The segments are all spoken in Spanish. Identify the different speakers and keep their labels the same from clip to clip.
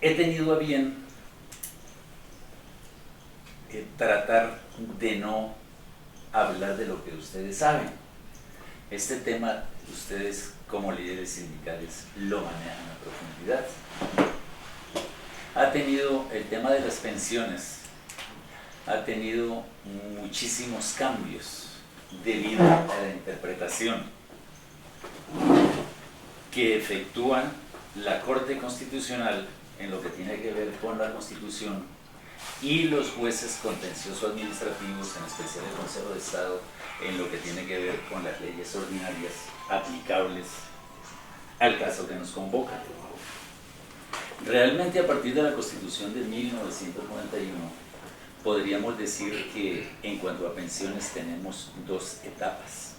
Speaker 1: he tenido a bien tratar de no hablar de lo que ustedes saben. Este tema ustedes como líderes sindicales lo manejan a profundidad. Ha tenido el tema de las pensiones, ha tenido muchísimos cambios debido a la interpretación que efectúan la Corte Constitucional en lo que tiene que ver con la Constitución y los jueces contenciosos administrativos, en especial el Consejo de Estado, en lo que tiene que ver con las leyes ordinarias aplicables al caso que nos convoca. Realmente, a partir de la Constitución de 1991, podríamos decir que en cuanto a pensiones tenemos dos etapas.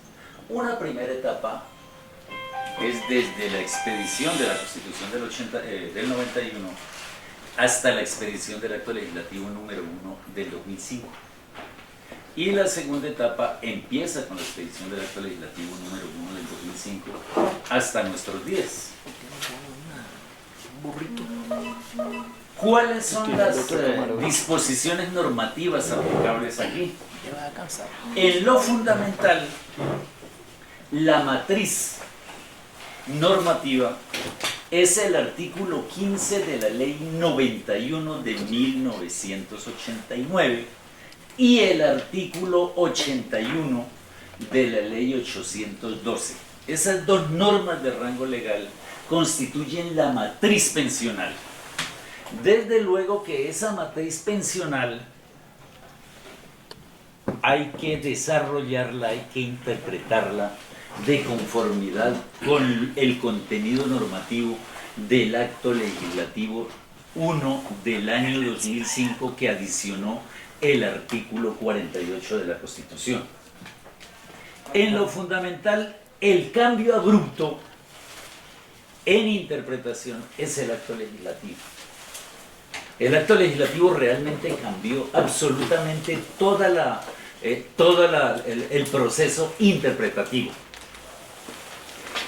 Speaker 1: Una primera etapa es desde la expedición de la Constitución del 91 hasta la expedición del acto legislativo número 1 del 2005. Y la segunda etapa empieza con la expedición del acto legislativo número 1 del 2005 hasta nuestros días. ¿Cuáles son las disposiciones normativas aplicables aquí? En lo fundamental, la matriz normativa es el artículo 15 de la Ley 91 de 1989 y el artículo 81 de la Ley 812. Esas dos normas de rango legal constituyen la matriz pensional. Desde luego que esa matriz pensional hay que desarrollarla, hay que interpretarla de conformidad con el contenido normativo del acto legislativo 1 del año 2005 que adicionó el artículo 48 de la Constitución. En lo fundamental, el cambio abrupto en interpretación es el acto legislativo. El acto legislativo realmente cambió absolutamente el proceso interpretativo.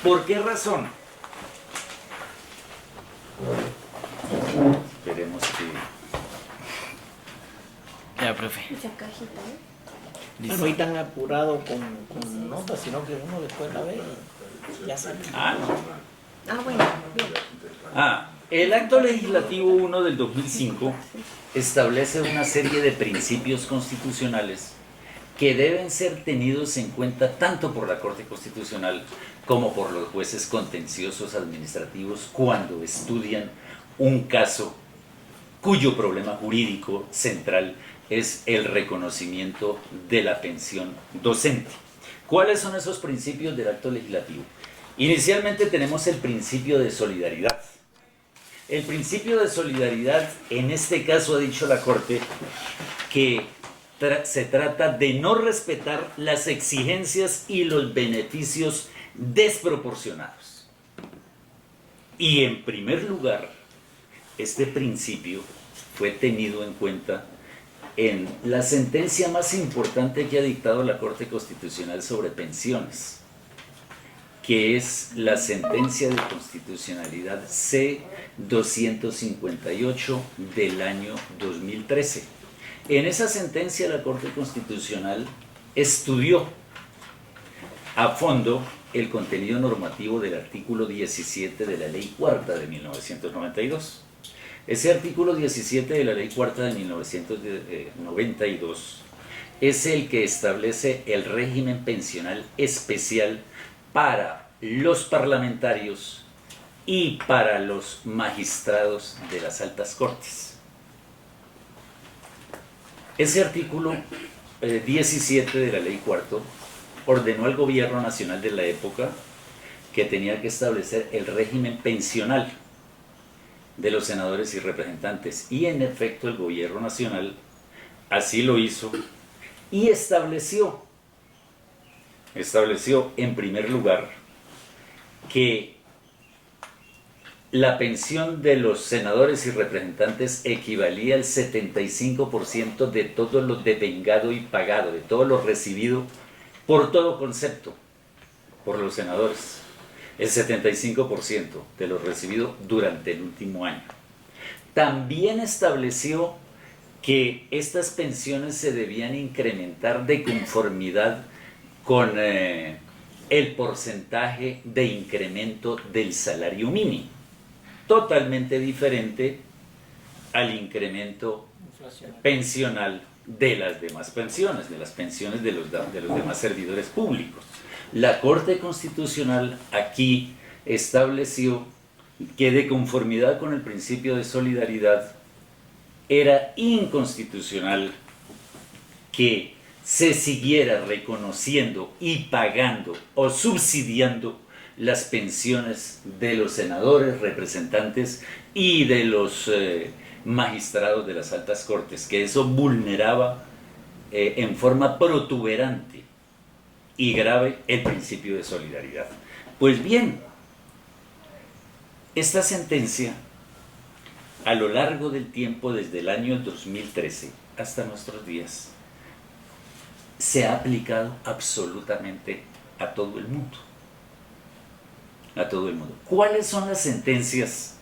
Speaker 1: ¿Por qué razón? Esperemos que...
Speaker 2: Ya, profe.
Speaker 3: Esa cajita, ¿eh?
Speaker 2: Listo.
Speaker 4: No hay tan apurado con notas, sino que uno después la ve y ya sabe.
Speaker 1: Ah, no.
Speaker 3: Bueno, bien.
Speaker 1: El acto legislativo 1 del 2005 establece una serie de principios constitucionales que deben ser tenidos en cuenta tanto por la Corte Constitucional como por los jueces contenciosos administrativos cuando estudian un caso cuyo problema jurídico central es el reconocimiento de la pensión docente. ¿Cuáles son esos principios del acto legislativo? Inicialmente tenemos el principio de solidaridad. El principio de solidaridad, en este caso ha dicho la Corte que se trata de no respetar las exigencias y los beneficios desproporcionados. Y en primer lugar, este principio fue tenido en cuenta en la sentencia más importante que ha dictado la Corte Constitucional sobre pensiones, que es la sentencia de constitucionalidad C-258 del año 2013. En esa sentencia la Corte Constitucional estudió a fondo el contenido normativo del artículo 17 de la Ley Cuarta de 1992. Ese artículo 17 de la Ley Cuarta de 1992 es el que establece el régimen pensional especial para los parlamentarios y para los magistrados de las altas cortes. Ese artículo 17 de la Ley Cuarta ordenó al gobierno nacional de la época que tenía que establecer el régimen pensional de los senadores y representantes, y en efecto el gobierno nacional así lo hizo y estableció en primer lugar que la pensión de los senadores y representantes equivalía al 75% de todo lo devengado y pagado, de todo lo recibido por todo concepto por los senadores, el 75% de lo recibido durante el último año. También estableció que estas pensiones se debían incrementar de conformidad con el porcentaje de incremento del salario mínimo, totalmente diferente al incremento pensional de las demás pensiones, de las pensiones de los demás servidores públicos. La Corte Constitucional aquí estableció que de conformidad con el principio de solidaridad era inconstitucional que se siguiera reconociendo y pagando o subsidiando las pensiones de los senadores, representantes y de los magistrados de las altas cortes, que eso vulneraba en forma protuberante y grave el principio de solidaridad. Pues bien, esta sentencia, a lo largo del tiempo, desde el año 2013 hasta nuestros días, se ha aplicado absolutamente a todo el mundo. A todo el mundo. ¿Cuáles son las sentencias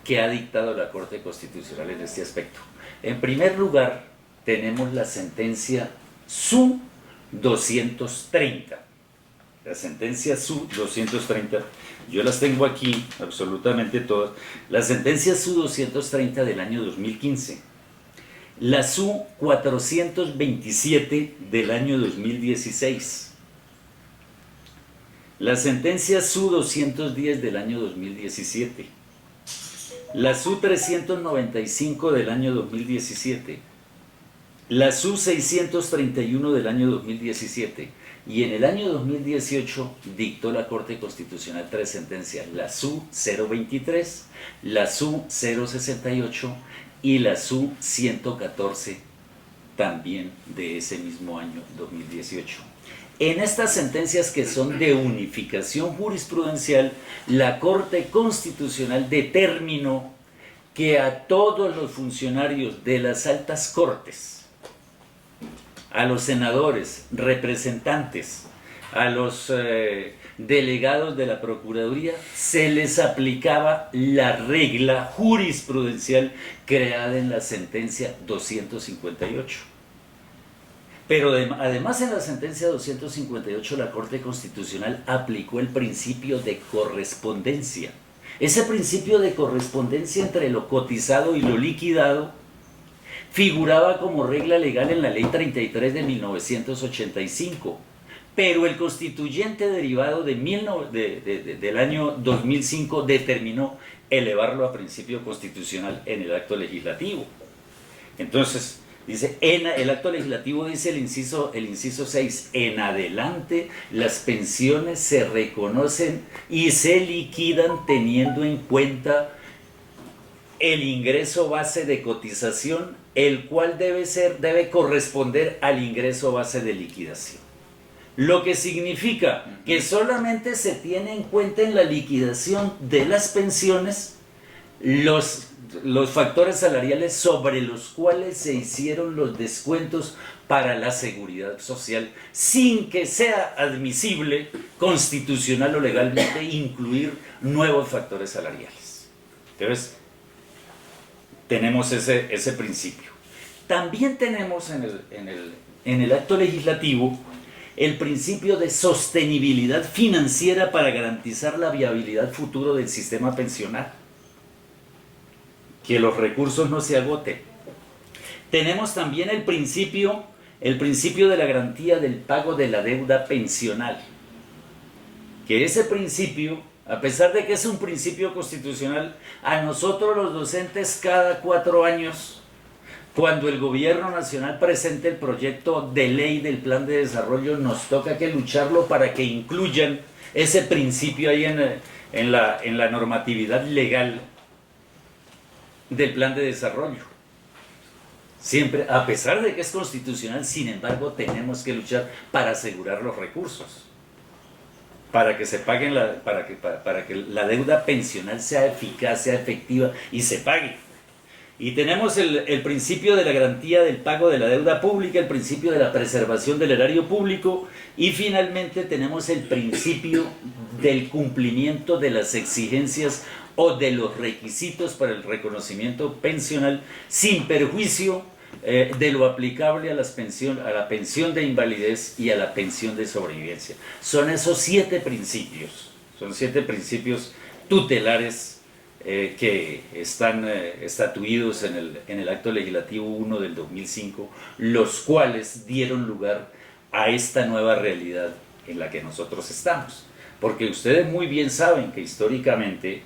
Speaker 1: que ha dictado la Corte Constitucional en este aspecto? En primer lugar, tenemos la sentencia SU 230. La sentencia SU 230, yo las tengo aquí, absolutamente todas. La sentencia SU 230 del año 2015. La SU 427 del año 2016. La sentencia SU 210 del año 2017. La SU 395 del año 2017. La SU 631 del año 2017. Y en el año 2018 dictó la Corte Constitucional 3 sentencias, la SU 023, la SU 068 y la SU 114, también de ese mismo año 2018. En estas sentencias, que son de unificación jurisprudencial, la Corte Constitucional determinó que a todos los funcionarios de las altas cortes, a los senadores, representantes, a los delegados de la Procuraduría, se les aplicaba la regla jurisprudencial creada en la sentencia 258. Pero además, en la sentencia 258 la Corte Constitucional aplicó el principio de correspondencia. Ese principio de correspondencia entre lo cotizado y lo liquidado figuraba como regla legal en la Ley 33 de 1985, pero el constituyente derivado del año 2005 determinó elevarlo a principio constitucional en el acto legislativo. Entonces, dice, el acto legislativo dice el inciso 6, en adelante las pensiones se reconocen y se liquidan teniendo en cuenta el ingreso base de cotización, el cual debe corresponder al ingreso base de liquidación. Lo que significa que solamente se tiene en cuenta en la liquidación de las pensiones los factores salariales sobre los cuales se hicieron los descuentos para la seguridad social, sin que sea admisible constitucional o legalmente incluir nuevos factores salariales. Entonces, tenemos ese principio. También tenemos en el acto legislativo el principio de sostenibilidad financiera para garantizar la viabilidad futuro del sistema pensional, que los recursos no se agoten. Tenemos también el principio de la garantía del pago de la deuda pensional, que ese principio, a pesar de que es un principio constitucional, a nosotros los docentes cada 4 años, cuando el gobierno nacional presente el proyecto de ley del plan de desarrollo, nos toca que lucharlo para que incluyan ese principio ahí en la normatividad legal del plan de desarrollo. Siempre, a pesar de que es constitucional, sin embargo, tenemos que luchar para asegurar los recursos, para que se paguen para que la deuda pensional sea eficaz, sea efectiva y se pague. Y tenemos el principio de la garantía del pago de la deuda pública, el principio de la preservación del erario público, y finalmente tenemos el principio del cumplimiento de las exigencias o de los requisitos para el reconocimiento pensional sin perjuicio de lo aplicable a la pensión de invalidez y a la pensión de sobrevivencia. Son esos 7 principios, son 7 principios tutelares que están estatuidos en el Acto Legislativo 1 del 2005, los cuales dieron lugar a esta nueva realidad en la que nosotros estamos. Porque ustedes muy bien saben que históricamente,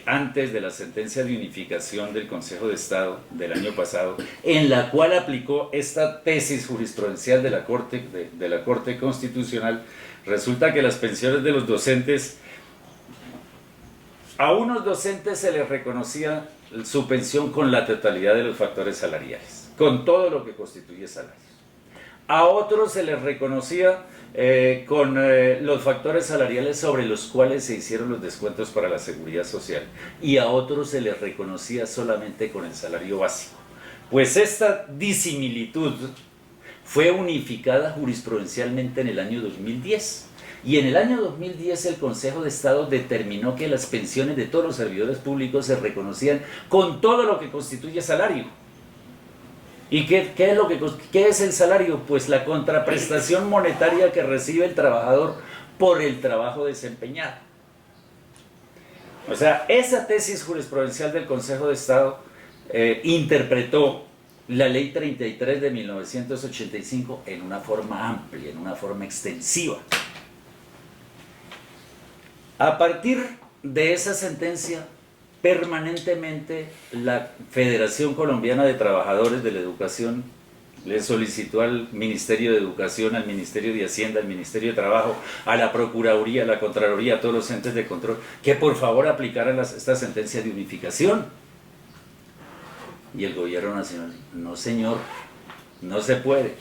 Speaker 1: antes de la sentencia de unificación del Consejo de Estado del año pasado, en la cual aplicó esta tesis jurisprudencial de la Corte Constitucional, resulta que las pensiones de los docentes, a unos docentes se les reconocía su pensión con la totalidad de los factores salariales, con todo lo que constituye salarios. A otros se les reconocía con los factores salariales sobre los cuales se hicieron los descuentos para la seguridad social, y a otros se les reconocía solamente con el salario básico. Pues esta disimilitud fue unificada jurisprudencialmente en el año 2010, y en el año 2010 el Consejo de Estado determinó que las pensiones de todos los servidores públicos se reconocían con todo lo que constituye salario. ¿Y qué es el salario? Pues la contraprestación monetaria que recibe el trabajador por el trabajo desempeñado. O sea, esa tesis jurisprudencial del Consejo de Estado interpretó la Ley 33 de 1985 en una forma amplia, en una forma extensiva. A partir de esa sentencia, permanentemente la Federación Colombiana de Trabajadores de la Educación le solicitó al Ministerio de Educación, al Ministerio de Hacienda, al Ministerio de Trabajo, a la Procuraduría, a la Contraloría, a todos los entes de control, que por favor aplicaran esta sentencia de unificación. Y el gobierno nacional, no señor, no se puede.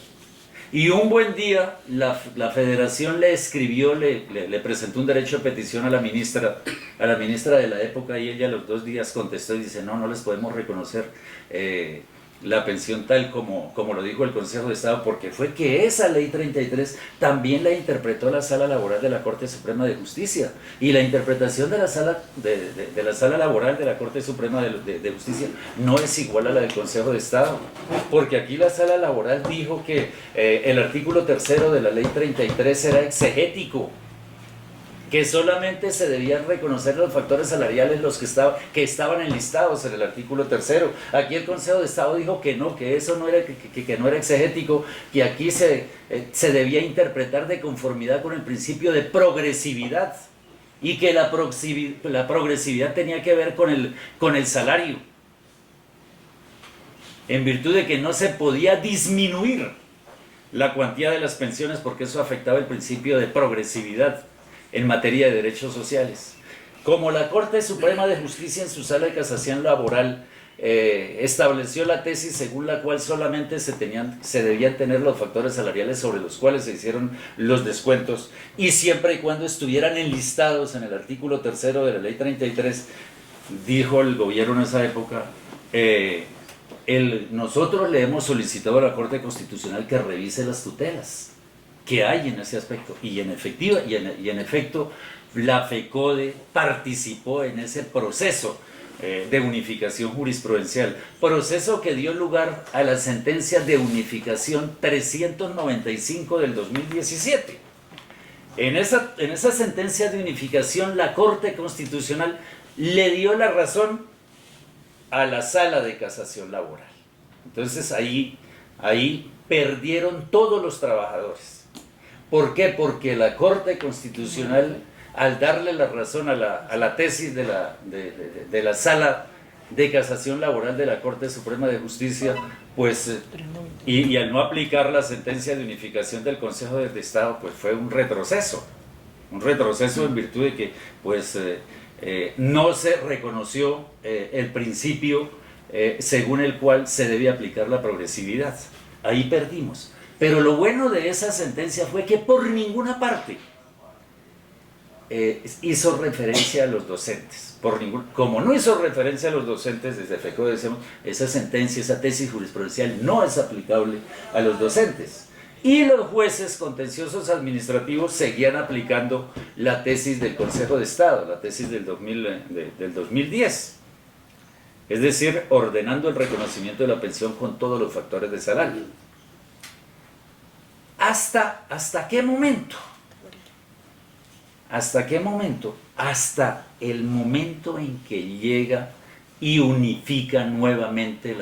Speaker 1: Y un buen día la federación le escribió, le presentó un derecho de petición a la ministra de la época, y ella a los 2 días contestó y dice, no les podemos reconocer la pensión tal como lo dijo el Consejo de Estado, porque fue que esa Ley 33 también la interpretó la Sala Laboral de la Corte Suprema de Justicia, y la interpretación de la Sala Laboral de la Corte Suprema de Justicia no es igual a la del Consejo de Estado, porque aquí la Sala Laboral dijo que el artículo 3º de la Ley 33 era exegético, que solamente se debían reconocer los factores salariales que estaban enlistados en el artículo 3º. Aquí el Consejo de Estado dijo que no, que eso no era, que no era exegético, que aquí se debía interpretar de conformidad con el principio de progresividad, y que la progresividad tenía que ver con el salario, en virtud de que no se podía disminuir la cuantía de las pensiones porque eso afectaba el principio de progresividad en materia de derechos sociales. Como la Corte Suprema de Justicia en su sala de casación laboral estableció la tesis según la cual solamente se debían tener los factores salariales sobre los cuales se hicieron los descuentos, y siempre y cuando estuvieran enlistados en el artículo 3º de la Ley 33, dijo el gobierno en esa época, nosotros le hemos solicitado a la Corte Constitucional que revise las tutelas que hay en ese aspecto, y en efecto la FECODE participó en ese proceso de unificación jurisprudencial, proceso que dio lugar a la sentencia de unificación 395 del 2017. En esa sentencia de unificación la Corte Constitucional le dio la razón a la Sala de Casación Laboral. Entonces ahí perdieron todos los trabajadores. ¿Por qué? Porque la Corte Constitucional, al darle la razón a la tesis de la Sala de Casación Laboral de la Corte Suprema de Justicia, pues, y al no aplicar la sentencia de unificación del Consejo de Estado, pues fue un retroceso en virtud de que pues no se reconoció el principio según el cual se debe aplicar la progresividad. Ahí perdimos. Pero lo bueno de esa sentencia fue que por ninguna parte hizo referencia a los docentes. Como no hizo referencia a los docentes, desde FECODE decimos, esa sentencia, esa tesis jurisprudencial no es aplicable a los docentes. Y los jueces contenciosos administrativos seguían aplicando la tesis del Consejo de Estado, la tesis del 2010. Es decir, ordenando el reconocimiento de la pensión con todos los factores de salario. ¿Hasta qué momento? ¿Hasta qué momento? Hasta el momento en que llega y unifica nuevamente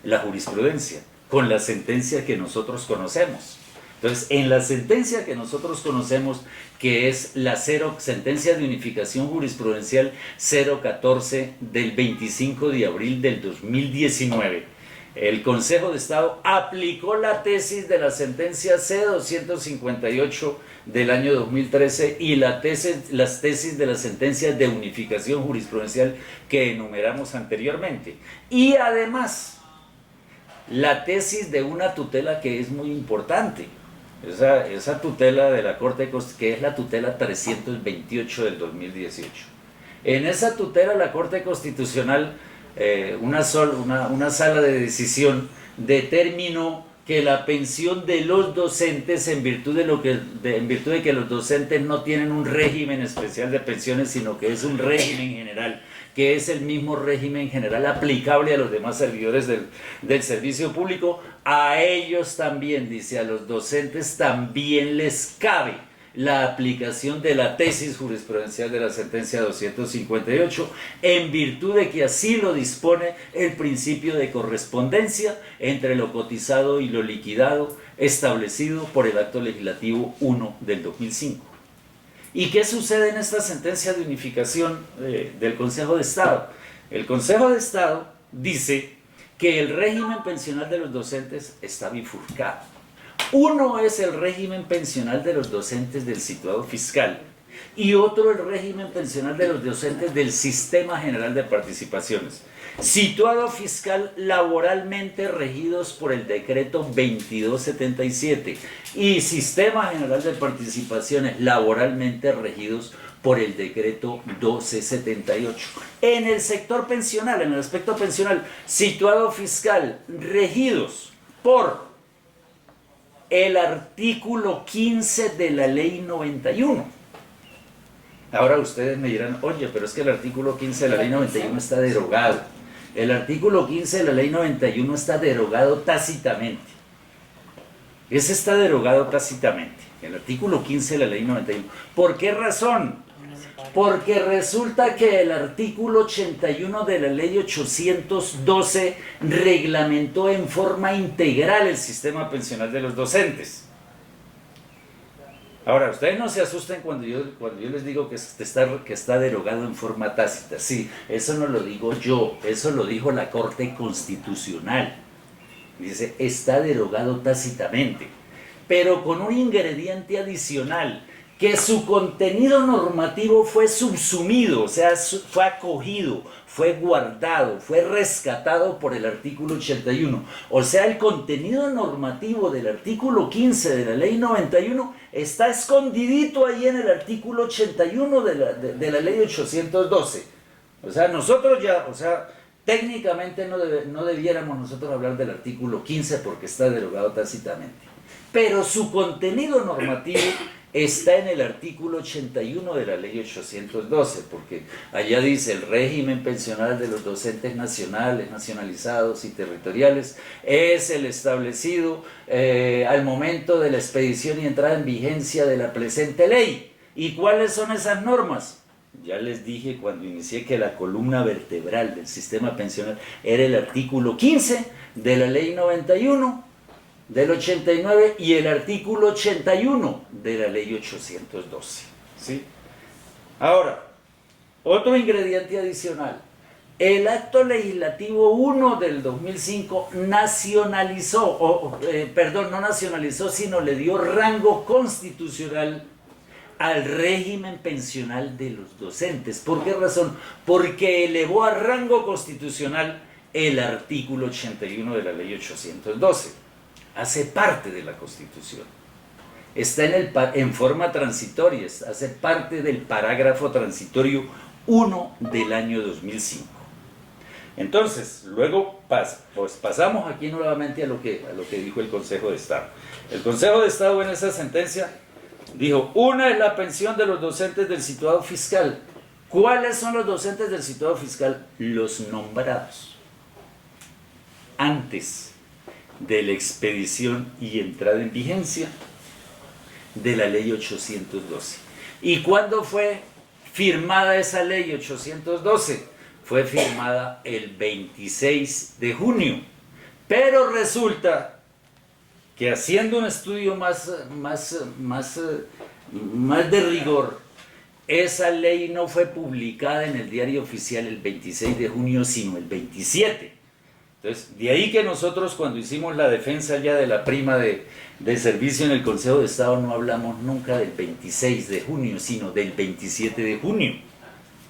Speaker 1: la jurisprudencia con la sentencia que nosotros conocemos. Entonces, en la sentencia que nosotros conocemos, que es la sentencia de unificación jurisprudencial 014 del 25 de abril del 2019, el Consejo de Estado aplicó la tesis de la sentencia C-258 del año 2013 y las tesis de la sentencia de unificación jurisprudencial que enumeramos anteriormente. Y además, la tesis de una tutela que es muy importante, esa tutela de la Corte, que es la tutela 328 del 2018. En esa tutela la Corte Constitucional, una sala de decisión, determinó que la pensión de los docentes, en virtud de que los docentes no tienen un régimen especial de pensiones, sino que es un régimen general, que es el mismo régimen general aplicable a los demás servidores del servicio público, a ellos también, dice, a los docentes también les cabe la aplicación de la tesis jurisprudencial de la sentencia 258, en virtud de que así lo dispone el principio de correspondencia entre lo cotizado y lo liquidado, establecido por el Acto Legislativo 1 del 2005. ¿Y qué sucede en esta sentencia de unificación del Consejo de Estado? El Consejo de Estado dice que el régimen pensional de los docentes está bifurcado. Uno es el régimen pensional de los docentes del situado fiscal y otro el régimen pensional de los docentes del Sistema General de Participaciones. Situado fiscal laboralmente regidos por el decreto 2277 y Sistema General de Participaciones laboralmente regidos por el decreto 1278. En el sector pensional, en el aspecto pensional, situado fiscal regidos por el artículo 15 de la ley 91. Ahora ustedes me dirán, oye, pero es que el artículo 15 de la ley 91 está derogado. El artículo 15 de la ley 91 está derogado tácitamente. Ese está derogado tácitamente, el artículo 15 de la ley 91. ¿Por qué razón? Porque resulta que el artículo 81 de la ley 812 reglamentó en forma integral el sistema pensional de los docentes. Ahora, ustedes no se asusten cuando yo les digo que está derogado en forma tácita. Sí, eso no lo digo yo, eso lo dijo la Corte Constitucional. Dice, está derogado tácitamente, pero con un ingrediente adicional, que su contenido normativo fue subsumido, o sea, fue acogido, fue guardado, fue rescatado por el artículo 81. O sea, el contenido normativo del artículo 15 de la ley 91 está escondidito ahí en el artículo 81 de la ley 812. O sea, nosotros ya, técnicamente no debiéramos nosotros hablar del artículo 15 porque está derogado tácitamente. Pero su contenido normativo está en el artículo 81 de la ley 812, porque allá dice el régimen pensional de los docentes nacionales, nacionalizados y territoriales es el establecido al momento de la expedición y entrada en vigencia de la presente ley. ¿Y cuáles son esas normas? Ya les dije cuando inicié que la columna vertebral del sistema pensional era el artículo 15 de la ley 91 del 89 y el artículo 81 de la ley 812. ¿Sí? Ahora, otro ingrediente adicional. El Acto Legislativo 1 del 2005 nacionalizó, no nacionalizó, sino le dio rango constitucional al régimen pensional de los docentes. ¿Por qué razón? Porque elevó a rango constitucional el artículo 81 de la ley 812. Hace parte de la Constitución, está en forma transitoria, hace parte del parágrafo transitorio 1 del año 2005. Entonces, luego pues pasamos aquí nuevamente a lo que dijo el Consejo de Estado. El Consejo de Estado en esa sentencia dijo, una es la pensión de los docentes del situado fiscal. ¿Cuáles son los docentes del situado fiscal? Los nombrados antes de la expedición y entrada en vigencia de la ley 812. ¿Y cuándo fue firmada esa ley 812? Fue firmada el 26 de junio. Pero resulta que haciendo un estudio más de rigor, esa ley no fue publicada en el diario oficial el 26 de junio, sino el 27. Entonces, de ahí que nosotros cuando hicimos la defensa ya de la prima de servicio en el Consejo de Estado no hablamos nunca del 26 de junio, sino del 27 de junio.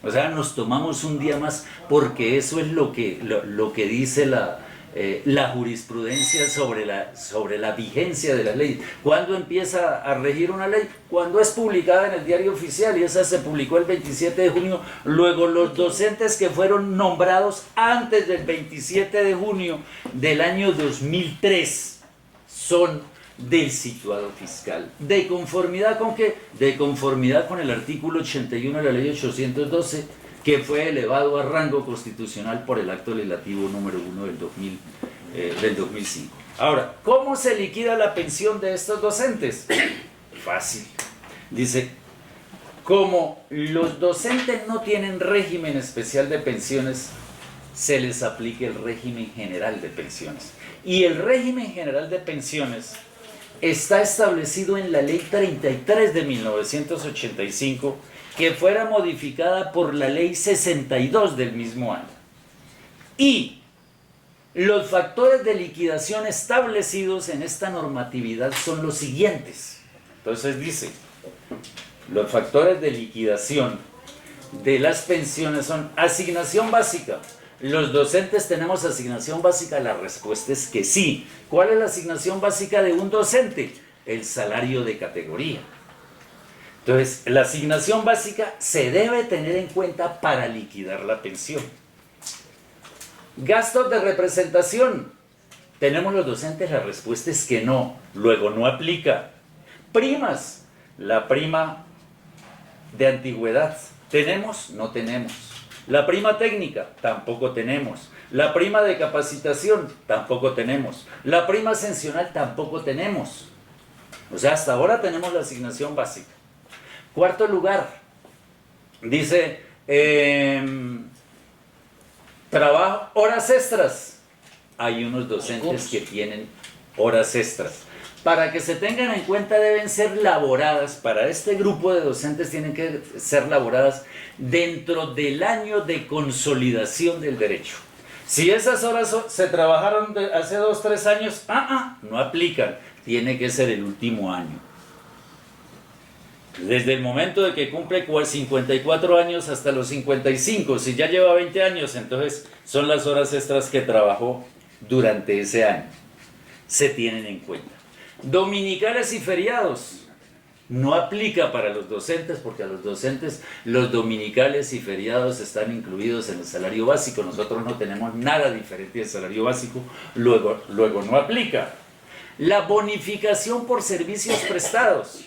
Speaker 1: O sea, nos tomamos un día más porque eso es lo que dice la jurisprudencia sobre la vigencia de la ley. ¿Cuándo empieza a regir una ley? Cuando es publicada en el diario oficial, y esa se publicó el 27 de junio. Luego los docentes que fueron nombrados antes del 27 de junio del año 2003 son del situado fiscal. ¿De conformidad con qué? De conformidad con el artículo 81 de la ley 812, que fue elevado a rango constitucional por el acto legislativo número 1 del 2005. Ahora, ¿cómo se liquida la pensión de estos docentes? Fácil. Dice, como los docentes no tienen régimen especial de pensiones, se les aplica el régimen general de pensiones. Y el régimen general de pensiones está establecido en la ley 33 de 1985, que fuera modificada por la ley 62 del mismo año. Y los factores de liquidación establecidos en esta normatividad son los siguientes. Entonces dice, los factores de liquidación de las pensiones son asignación básica. ¿Los docentes tenemos asignación básica? La respuesta es que sí. ¿Cuál es la asignación básica de un docente? El salario de categoría. Entonces, la asignación básica se debe tener en cuenta para liquidar la pensión. Gastos de representación. ¿Tenemos los docentes? La respuesta es que no. Luego no aplica. Primas. La prima de antigüedad. ¿Tenemos? No tenemos. La prima técnica, tampoco tenemos. La prima de capacitación, tampoco tenemos. La prima ascensional, tampoco tenemos. O sea, hasta ahora tenemos la asignación básica. Cuarto lugar, dice, trabajo, horas extras. Hay unos docentes que tienen horas extras. Para que se tengan en cuenta deben ser laboradas, para este grupo de docentes tienen que ser laboradas dentro del año de consolidación del derecho. Si esas horas se trabajaron hace 2 o 3 años, no aplican, tiene que ser el último año. Desde el momento de que cumple 54 años hasta los 55, si ya lleva 20 años, entonces son las horas extras que trabajó durante ese año. Se tienen en cuenta. Dominicales y feriados. No aplica para los docentes porque a los docentes los dominicales y feriados están incluidos en el salario básico. Nosotros no tenemos nada diferente del salario básico, luego no aplica. La bonificación por servicios prestados.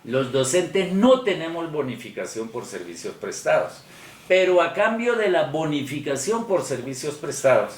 Speaker 1: Los docentes no tenemos bonificación por servicios prestados, pero a cambio de la bonificación por servicios prestados,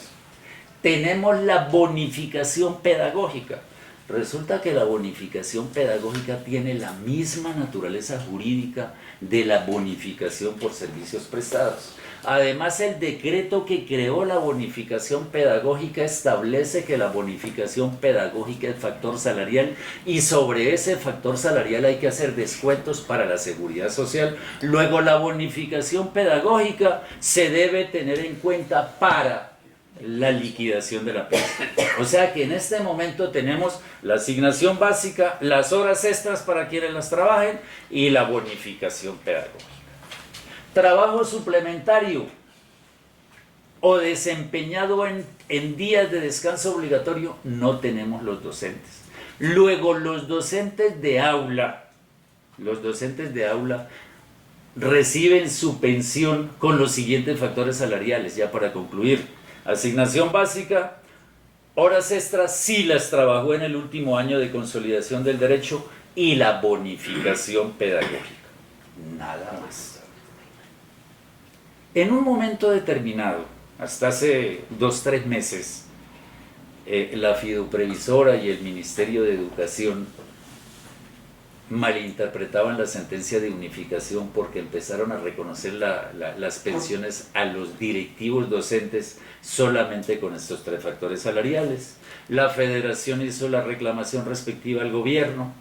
Speaker 1: tenemos la bonificación pedagógica. Resulta que la bonificación pedagógica tiene la misma naturaleza jurídica de la bonificación por servicios prestados. Además, el decreto que creó la bonificación pedagógica establece que la bonificación pedagógica es factor salarial y sobre ese factor salarial hay que hacer descuentos para la seguridad social. Luego, la bonificación pedagógica se debe tener en cuenta para la liquidación de la pensión. O sea que en este momento tenemos la asignación básica, las horas extras para quienes las trabajen y la bonificación pedagógica. Trabajo suplementario o desempeñado en días de descanso obligatorio no tenemos los docentes. Luego los docentes de aula reciben su pensión con los siguientes factores salariales, ya para concluir. Asignación básica, horas extras si las trabajó en el último año de consolidación del derecho y la bonificación pedagógica. Nada más. En un momento determinado, hasta hace 2-3 meses, la fiduprevisora y el Ministerio de Educación malinterpretaban la sentencia de unificación porque empezaron a reconocer las pensiones a los directivos docentes solamente con estos 3 factores salariales. La federación hizo la reclamación respectiva al gobierno.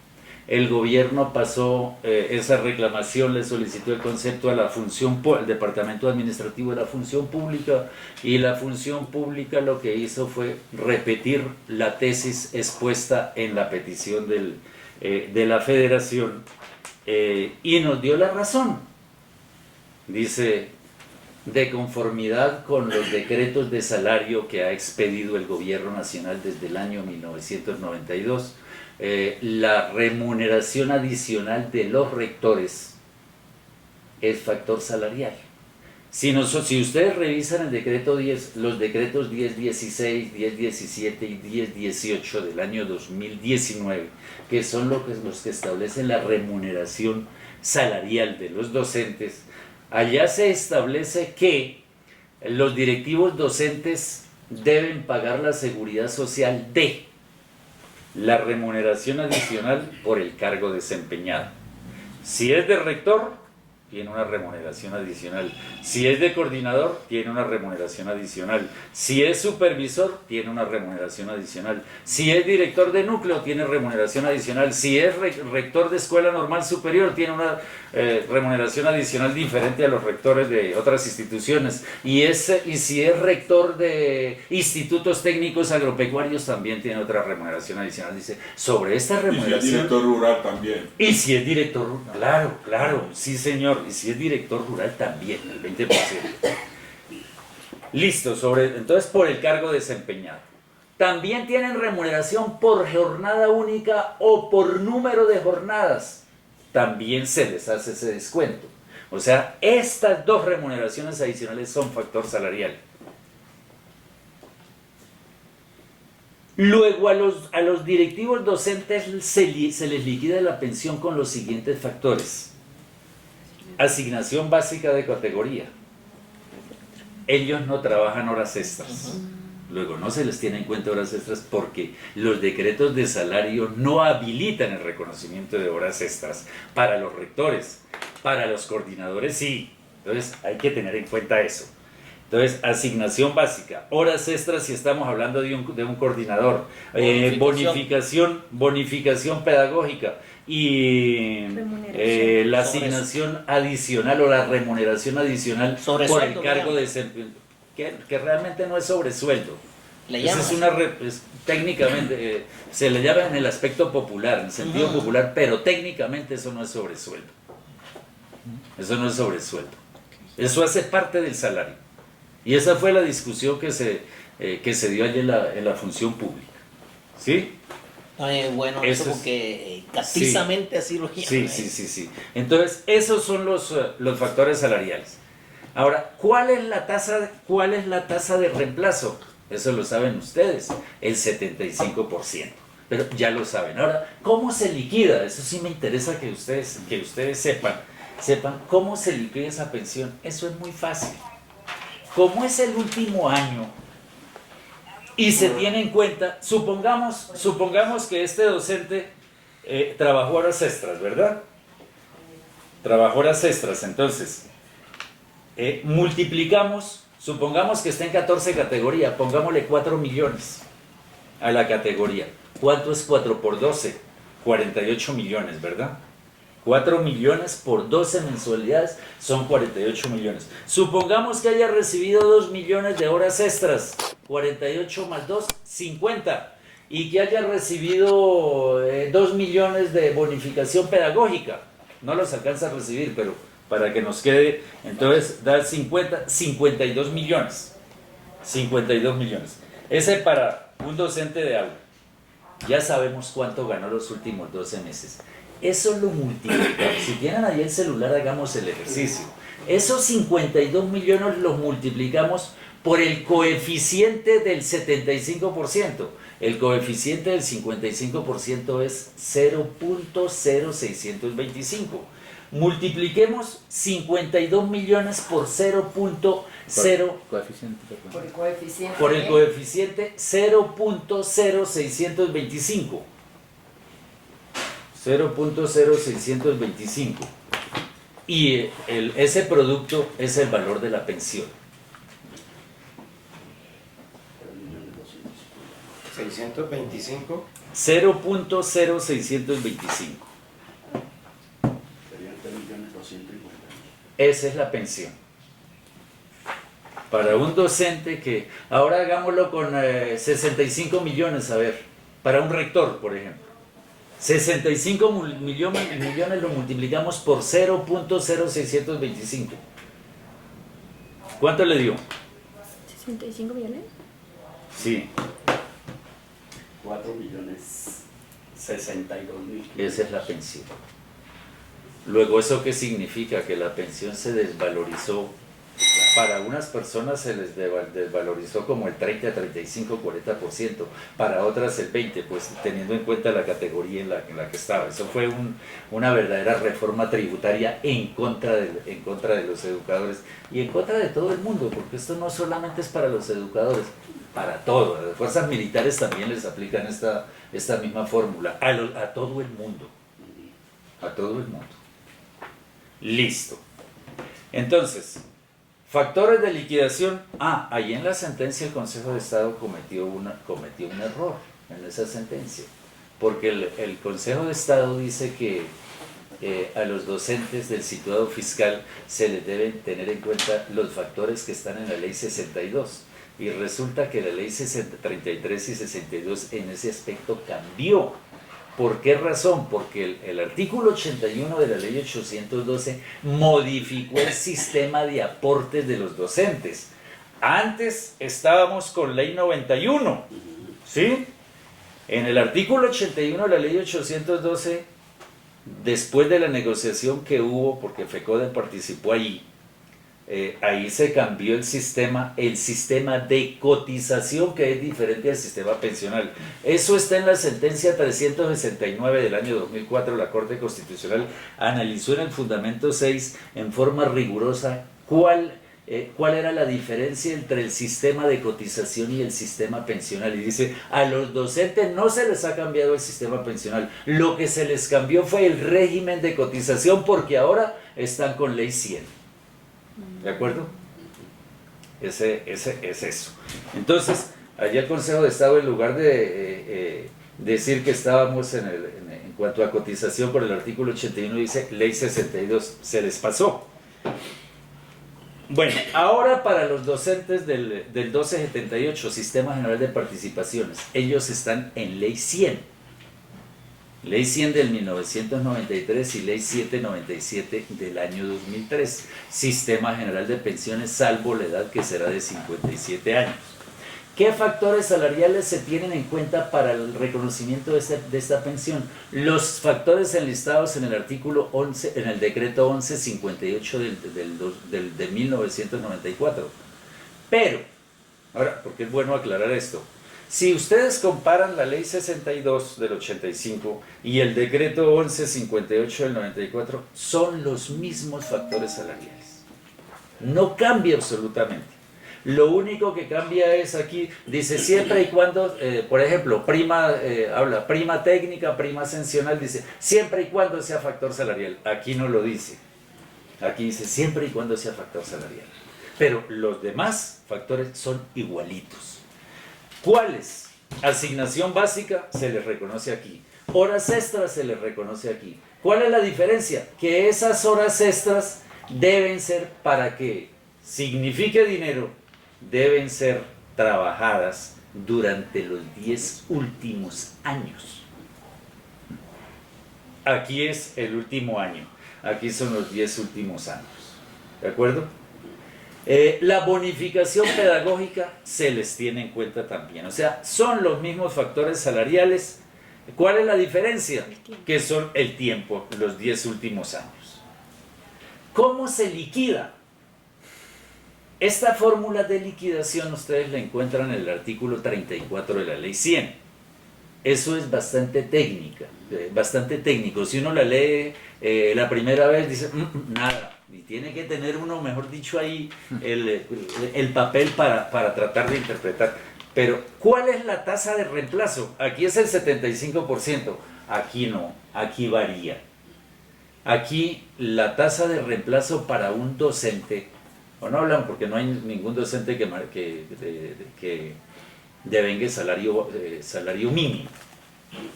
Speaker 1: El gobierno pasó esa reclamación, le solicitó el concepto a la función, al Departamento Administrativo de la Función Pública, y la Función Pública lo que hizo fue repetir la tesis expuesta en la petición de la Federación y nos dio la razón. Dice, de conformidad con los decretos de salario que ha expedido el Gobierno Nacional desde el año 1992, la remuneración adicional de los rectores es factor salarial. Si ustedes revisan el decreto 10, los decretos 1016, 1017 y 1018 del año 2019, que son los que establecen la remuneración salarial de los docentes, allá se establece que los directivos docentes deben pagar la seguridad social de la remuneración adicional por el cargo desempeñado. Si es de rector, tiene una remuneración adicional. Si es de coordinador, tiene una remuneración adicional. Si es supervisor, tiene una remuneración adicional. Si es director de núcleo, tiene remuneración adicional. Si es rector de escuela normal superior, tiene una remuneración adicional diferente a los rectores de otras instituciones. Y si es rector de institutos técnicos agropecuarios, también tiene otra remuneración adicional. Dice, sobre esta remuneración...
Speaker 5: Y si es director rural también.
Speaker 1: Y si es director, claro, sí señor, y si es director rural también, el 20%. Listo, entonces por el cargo desempeñado. También tienen remuneración por jornada única o por número de jornadas. También se les hace ese descuento. O sea, estas 2 remuneraciones adicionales son factor salarial. Luego a los directivos docentes se les liquida la pensión con los siguientes factores. Asignación básica de categoría. Ellos no trabajan horas extras. Luego no se les tiene en cuenta horas extras porque los decretos de salario no habilitan el reconocimiento de horas extras para los rectores, para los coordinadores sí. Entonces hay que tener en cuenta eso. Entonces, asignación básica, horas extras si estamos hablando de un coordinador, bonificación pedagógica y la asignación adicional o la remuneración adicional por el cargo de desempeño, que realmente no es sobresueldo. Técnicamente se le llama en el aspecto popular, en el sentido popular, pero técnicamente eso no es sobresueldo. Eso no es sobresueldo. Eso hace parte del salario. Y esa fue la discusión que se dio allí en la función pública. ¿Sí?
Speaker 4: Bueno, eso porque castizamente así lo llaman.
Speaker 1: Sí. Entonces, esos son los factores salariales. Ahora, ¿cuál es la tasa de reemplazo? Eso lo saben ustedes, el 75%. Pero ya lo saben. Ahora, ¿cómo se liquida? Eso sí me interesa que ustedes sepan cómo se liquida esa pensión. Eso es muy fácil. Como es el último año y se tiene en cuenta, supongamos que este docente trabajó horas extras, ¿verdad? Trabajó horas extras, entonces multiplicamos, supongamos que está en 14 categoría, pongámosle 4 millones a la categoría. ¿Cuánto es 4 por 12? 48 millones, ¿verdad? 4 millones por 12 mensualidades son 48 millones. Supongamos que haya recibido 2 millones de horas extras. 48 más 2, 50. Y que haya recibido 2 millones de bonificación pedagógica. No los alcanza a recibir, pero para que nos quede, entonces da 52 millones. 52 millones. Ese para un docente de aula. Ya sabemos cuánto ganó los últimos 12 meses. eso lo multiplicamos. Si tienen ahí el celular, hagamos el ejercicio. Esos 52 millones los multiplicamos por el coeficiente del 75%. El coeficiente del 55% es 0.0625. Multipliquemos 52 millones por 0.0
Speaker 4: Coeficiente.
Speaker 3: Por el coeficiente.
Speaker 1: por el coeficiente 0.0625. 0.0625. Y ese producto es el valor de la pensión.
Speaker 5: 625
Speaker 1: 0.0625.
Speaker 6: Serían 3.250.000.
Speaker 1: Esa es la pensión. Para un docente que, ahora hagámoslo con 65 millones, a ver, para un rector, por ejemplo. 65 millones lo multiplicamos por 0.0625. ¿Cuánto le dio?
Speaker 3: 65 millones.
Speaker 1: Sí,
Speaker 6: 4.062.000.
Speaker 1: esa es la pensión. Luego, ¿eso qué significa? Que la pensión se desvalorizó. Para unas personas se les desvalorizó como el 30, 35, 40%, para otras el 20%, pues teniendo en cuenta la categoría en la que estaba. Eso fue una verdadera reforma tributaria en contra de los educadores y en contra de todo el mundo, porque esto no solamente es para los educadores, para todo. A las fuerzas militares también les aplican esta misma fórmula, a todo el mundo. A todo el mundo. Listo. Entonces, factores de liquidación. Ahí en la sentencia el Consejo de Estado cometió un error en esa sentencia, porque el Consejo de Estado dice que a los docentes del situado fiscal se les deben tener en cuenta los factores que están en la ley 62, y resulta que la ley 33 y 62 en ese aspecto cambió. ¿Por qué razón? Porque el artículo 81 de la ley 812 modificó el sistema de aportes de los docentes. Antes estábamos con ley 91, ¿sí? En el artículo 81 de la ley 812, después de la negociación que hubo, porque FECODE participó ahí se cambió el sistema de cotización, que es diferente al sistema pensional. Eso está en la sentencia 369 del año 2004. La Corte Constitucional analizó en el fundamento 6 en forma rigurosa cuál era la diferencia entre el sistema de cotización y el sistema pensional, y dice: a los docentes no se les ha cambiado el sistema pensional, lo que se les cambió fue el régimen de cotización, porque ahora están con ley 100. ¿De acuerdo? Es eso. Entonces, allá el Consejo de Estado, en lugar de decir que estábamos en cuanto a cotización por el artículo 81, dice ley 62, se les pasó. Bueno, ahora para los docentes del 1278, Sistema General de Participaciones, ellos están en ley 100. Ley 100 del 1993 y Ley 797 del año 2003. Sistema General de Pensiones, salvo la edad, que será de 57 años. ¿Qué factores salariales se tienen en cuenta para el reconocimiento de esta pensión? Los factores enlistados en el artículo 11, en el decreto 1158 de 1994. Pero, ahora, porque es bueno aclarar esto. Si ustedes comparan la ley 62 del 85 y el decreto 1158 del 94, son los mismos factores salariales. No cambia absolutamente. Lo único que cambia es aquí, dice siempre y cuando, por ejemplo, habla prima técnica, prima ascensional, dice siempre y cuando sea factor salarial. Aquí no lo dice. Aquí dice siempre y cuando sea factor salarial. Pero los demás factores son igualitos. ¿Cuáles? Asignación básica se les reconoce aquí. Horas extras se les reconoce aquí. ¿Cuál es la diferencia? Que esas horas extras deben ser, para que signifique dinero, deben ser trabajadas durante los 10 últimos años. Aquí es el último año. Aquí son los 10 últimos años. ¿De acuerdo? La bonificación pedagógica se les tiene en cuenta también. O sea, son los mismos factores salariales ¿Cuál es la diferencia?
Speaker 3: El tiempo.
Speaker 1: Que son el tiempo, los 10 últimos años. ¿Cómo se liquida? Esta fórmula de liquidación ustedes la encuentran en el artículo 34 de la ley 100. Eso es bastante técnica, bastante técnico. Si uno la lee la primera vez, dice, nada. Y tiene que tener uno, mejor dicho, ahí el papel para tratar de interpretar. Pero, ¿cuál es la tasa de reemplazo? Aquí es el 75%. Aquí no, aquí varía. Aquí la tasa de reemplazo para un docente, o no hablan porque no hay ningún docente que devengue salario mínimo.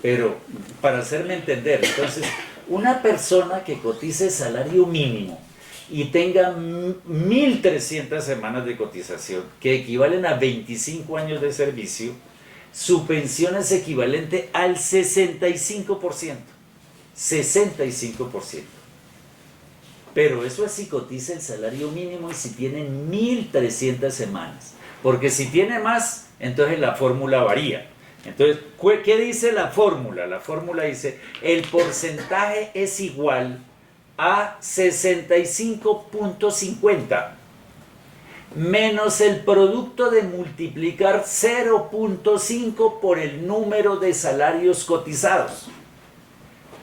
Speaker 1: Pero para hacerme entender, entonces, una persona que cotice salario mínimo y tenga 1.300 semanas de cotización, que equivalen a 25 años de servicio, su pensión es equivalente al 65%. 65%. Pero eso es si cotiza el salario mínimo y si tiene 1.300 semanas. Porque si tiene más, entonces la fórmula varía. Entonces, ¿qué dice la fórmula? La fórmula dice, el porcentaje es igual a 65.50 menos el producto de multiplicar 0.5 por el número de salarios cotizados.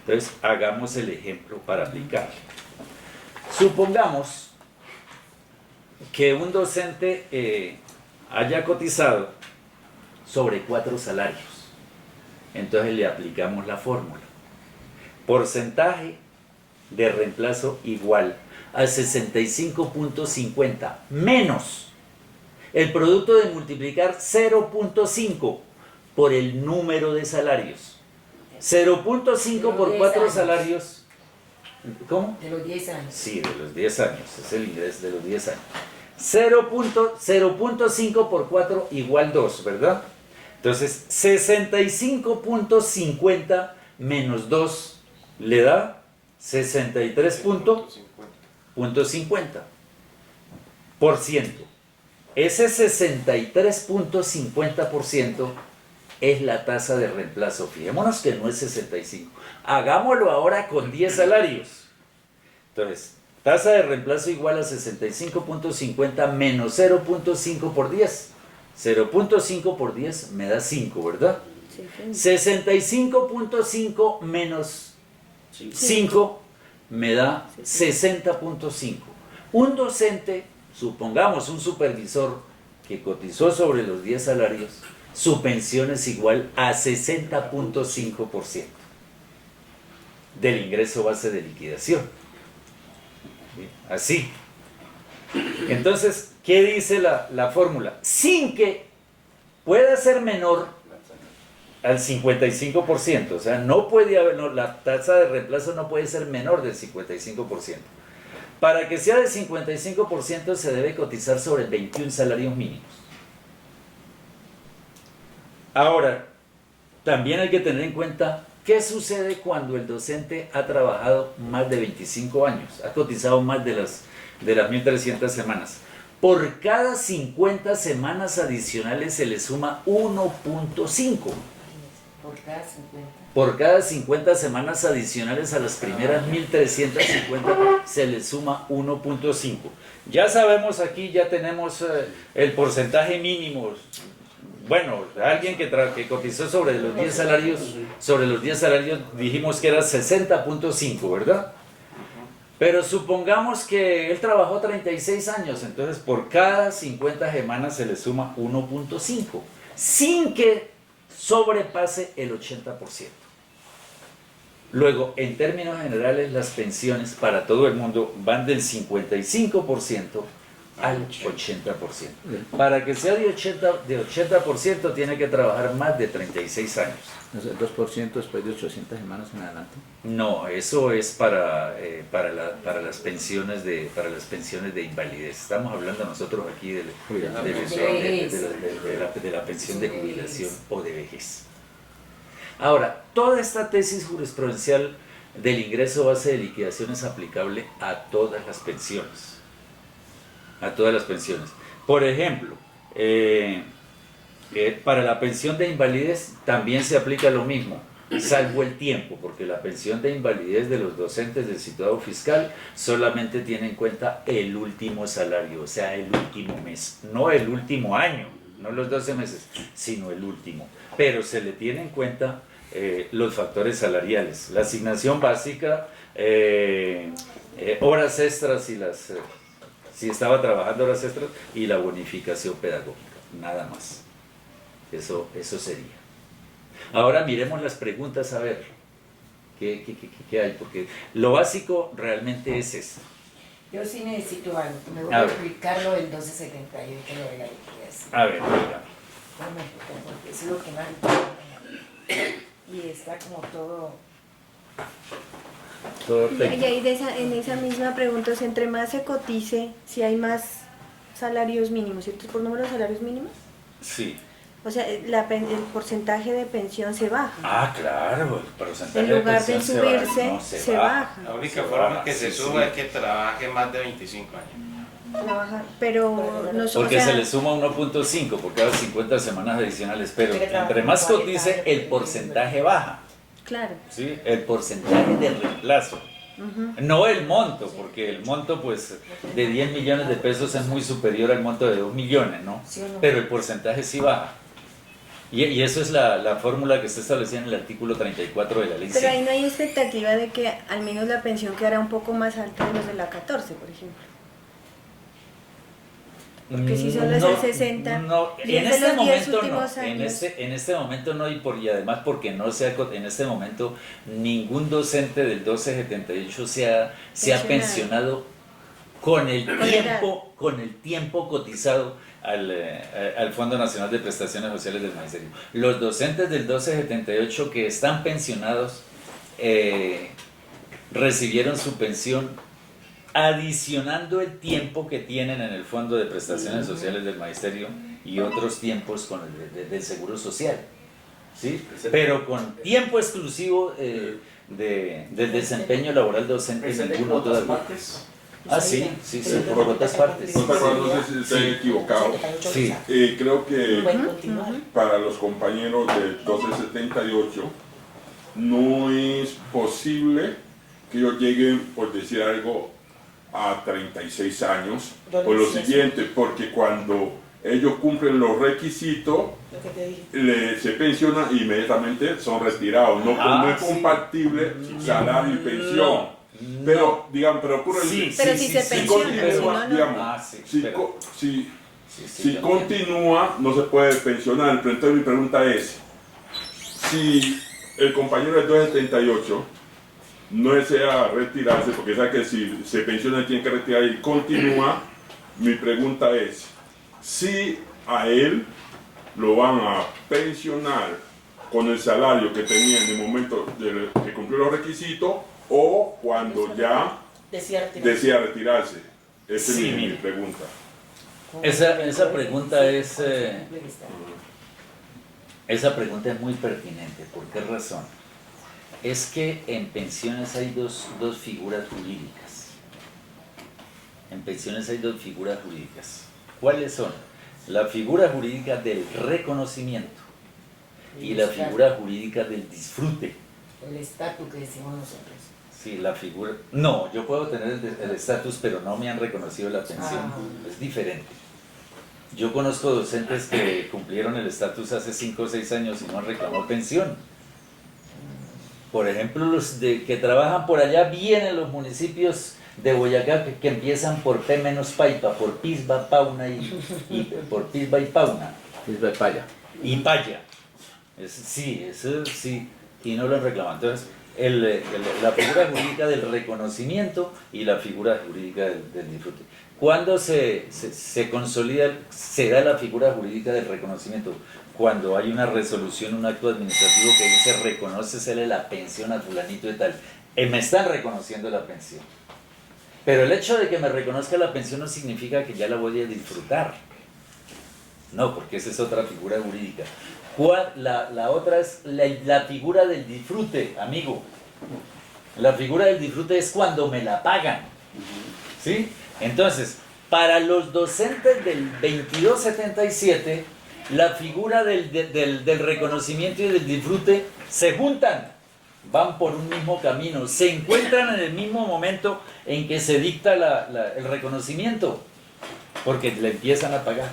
Speaker 1: Entonces, hagamos el ejemplo para aplicar. Supongamos que un docente haya cotizado sobre 4 salarios. Entonces le aplicamos la fórmula. Porcentaje de reemplazo igual a 65.50 menos el producto de multiplicar 0.5 por el número de salarios. 0.5 por 4 salarios. ¿Cómo?
Speaker 3: De los 10 años.
Speaker 1: Sí, de los 10 años. Es el ingreso de los 10 años. 0.5 por 4 igual 2, ¿verdad? Entonces, 65.50 menos 2 le da 63.50%. Ese 63.50% es la tasa de reemplazo. Fijémonos que no es 65. Hagámoslo ahora con 10 salarios. Entonces, tasa de reemplazo igual a 65.50 menos 0.5 por 10. 0.5 por 10 me da 5, ¿verdad? 65.5 menos 5 me da 60.5. Un docente, supongamos un supervisor que cotizó sobre los 10 salarios, su pensión es igual a 60.5% del ingreso base de liquidación. Así. Entonces, ¿qué dice la fórmula? Sin que pueda ser menor al 55%, o sea, no puede haber, la tasa de reemplazo no puede ser menor del 55%. Para que sea del 55% se debe cotizar sobre 21 salarios mínimos. Ahora, también hay que tener en cuenta qué sucede cuando el docente ha trabajado más de 25 años, ha cotizado más de las 1.300 semanas. Por cada 50 semanas adicionales se le suma 1.5.
Speaker 3: Por cada 50.
Speaker 1: Por cada 50 semanas adicionales a las primeras 1.350 se le suma 1.5. Ya sabemos aquí, ya tenemos el porcentaje mínimo. Bueno, alguien que cotizó sobre los 10 salarios, dijimos que era 60.5, ¿verdad? Pero supongamos que él trabajó 36 años, entonces por cada 50 semanas se le suma 1.5, sin que sobrepase el 80%. Luego, en términos generales, las pensiones para todo el mundo van del 55% al 80%. Para que sea de 80% tiene que trabajar más de 36 años.
Speaker 4: El 2% después de 800 semanas en adelante.
Speaker 1: No, eso es para las pensiones de invalidez. Estamos hablando nosotros aquí de la pensión de jubilación o de vejez. Ahora, toda esta tesis jurisprudencial del ingreso base de liquidación es aplicable a todas las pensiones. A todas las pensiones. Por ejemplo, para la pensión de invalidez también se aplica lo mismo. salvo el tiempo, porque la pensión de invalidez de los docentes del situado fiscal solamente tiene en cuenta el último salario, o sea, el último mes, no el último año, no los 12 meses, sino el último. Pero se le tiene en cuenta los factores salariales, la asignación básica, horas extras y si estaba trabajando horas extras, y la bonificación pedagógica, nada más. Eso sería. Ahora miremos las preguntas a ver qué hay, porque lo básico realmente es eso.
Speaker 3: Yo sí necesito algo, me voy
Speaker 1: A
Speaker 3: a
Speaker 1: ver.
Speaker 3: explicar lo del 1278, lo de la liquidación.
Speaker 1: A ver, dígame.
Speaker 3: Porque es lo que más me preocupa. Y está como todo...
Speaker 1: Todo
Speaker 6: Y
Speaker 1: técnico.
Speaker 6: ahí en esa misma pregunta, o sea, entre más se cotice, si hay más salarios mínimos, ¿cierto? ¿Por número de salarios mínimos?
Speaker 1: Sí.
Speaker 6: O sea, el porcentaje de pensión se baja.
Speaker 1: Ah, claro, el porcentaje
Speaker 6: En lugar de
Speaker 1: pensión
Speaker 6: subirse,
Speaker 1: no,
Speaker 6: se baja.
Speaker 5: La única
Speaker 1: Se
Speaker 5: forma
Speaker 1: baja,
Speaker 5: que se
Speaker 1: sí,
Speaker 5: suba
Speaker 1: sí.
Speaker 5: es que trabaje más de 25 años.
Speaker 6: Trabajar, pero no son,
Speaker 1: Porque
Speaker 6: o sea,
Speaker 1: se le suma 1.5 por cada 50 semanas adicionales, pero
Speaker 3: Pero trabaja
Speaker 1: entre más
Speaker 3: 40
Speaker 1: cotice,
Speaker 3: años,
Speaker 1: el porcentaje baja,
Speaker 6: claro.
Speaker 1: ¿sí? El porcentaje de reemplazo.
Speaker 6: Ujú.
Speaker 1: No el monto, porque el monto pues de 10 millones de pesos es muy superior al monto de 2 millones, ¿no?
Speaker 3: ¿Sí o no?
Speaker 1: Pero el porcentaje sí baja. Y eso es la fórmula que está establecida en el artículo 34 de la ley.
Speaker 6: Pero ahí
Speaker 1: 100.
Speaker 6: no hay expectativa de que al menos la pensión quedará un poco más alta de los de la 14, por ejemplo. Porque si solo es el 60,
Speaker 1: No,
Speaker 6: y
Speaker 1: en
Speaker 6: es de
Speaker 1: este
Speaker 6: los 10
Speaker 1: momento no.
Speaker 6: últimos
Speaker 1: En
Speaker 6: años.
Speaker 1: en este momento no, y además porque no en este momento ningún docente del 1278 se ha
Speaker 6: Pensionado.
Speaker 1: pensionado con el
Speaker 6: Con
Speaker 1: tiempo cotizado al Fondo Nacional de Prestaciones Sociales del Ministerio. Los docentes del 1278 que están pensionados recibieron su pensión adicionando el tiempo que tienen en el Fondo de Prestaciones Sociales del Magisterio y otros tiempos con del Seguro Social, ¿sí? Pero con tiempo exclusivo del desempeño laboral docente, ninguno todavía.
Speaker 7: partes?
Speaker 1: Ah, sí, por otras partes.
Speaker 7: No te acuerdas, no sé si estoy equivocado.
Speaker 1: Sí.
Speaker 7: Creo que
Speaker 3: Pueden continuar.
Speaker 7: para los compañeros del 1278 no es posible que ellos lleguen, por decir algo, a 36 años, por lo siguiente, porque cuando ellos cumplen los requisitos,
Speaker 3: Lo que te dije.
Speaker 7: se pensionan e inmediatamente son retirados. No es
Speaker 1: sí.
Speaker 7: compatible salario y pensión. Pero, digamos, pero ocurre
Speaker 1: Sí,
Speaker 6: Pero si se
Speaker 7: si
Speaker 6: pensiona,
Speaker 7: continúa,
Speaker 6: si no, no.
Speaker 7: digamos,
Speaker 1: Ah, sí,
Speaker 7: si,
Speaker 1: pero-
Speaker 7: co- si,
Speaker 1: Sí,
Speaker 7: si
Speaker 1: yo
Speaker 7: continúa, no se puede pensionar. Pero entonces mi pregunta es, si el compañero del 278 no desea retirarse, porque sabe que si se pensiona tiene que retirar y continúa, mi pregunta es, si a él lo van a pensionar con el salario que tenía en el momento que cumplió los requisitos, o cuando ya
Speaker 3: Decía
Speaker 7: desea retirarse. Esa
Speaker 1: Sí,
Speaker 7: es mi
Speaker 1: mire.
Speaker 7: pregunta.
Speaker 1: Esa pregunta es muy pertinente. ¿Por qué razón? Es que en pensiones hay dos figuras jurídicas. En pensiones hay dos figuras jurídicas. ¿Cuáles son? La figura jurídica del reconocimiento y la figura jurídica del disfrute.
Speaker 3: El estatus que decimos nosotros.
Speaker 1: Sí, la figura... No, yo puedo tener el estatus, pero no me han reconocido la pensión.
Speaker 3: Ah.
Speaker 1: Es diferente. Yo conozco docentes que cumplieron el estatus hace 5 o 6 años y no han reclamado pensión. Por ejemplo, los que trabajan por allá bien en los municipios de Boyacá que empiezan por P menos Paipa, por Pisba, Pauna y por Pisba y Pauna.
Speaker 4: Pisba y Paya.
Speaker 1: Y Paya. Eso sí, y no lo han reclamado. Entonces, la figura jurídica del reconocimiento y la figura jurídica del disfrute. ¿Cuándo se consolida, se da la figura jurídica del reconocimiento? Cuando hay una resolución, un acto administrativo que dice reconócesele la pensión a fulanito y tal. Me están reconociendo la pensión. Pero el hecho de que me reconozca la pensión no significa que ya la voy a disfrutar. No, porque esa es otra figura jurídica. La otra es la figura del disfrute, amigo. La figura del disfrute es cuando me la pagan. ¿Sí? Entonces, para los docentes del 2277, la figura del reconocimiento y del disfrute se juntan, van por un mismo camino, se encuentran en el mismo momento en que se dicta el reconocimiento, porque le empiezan a pagar.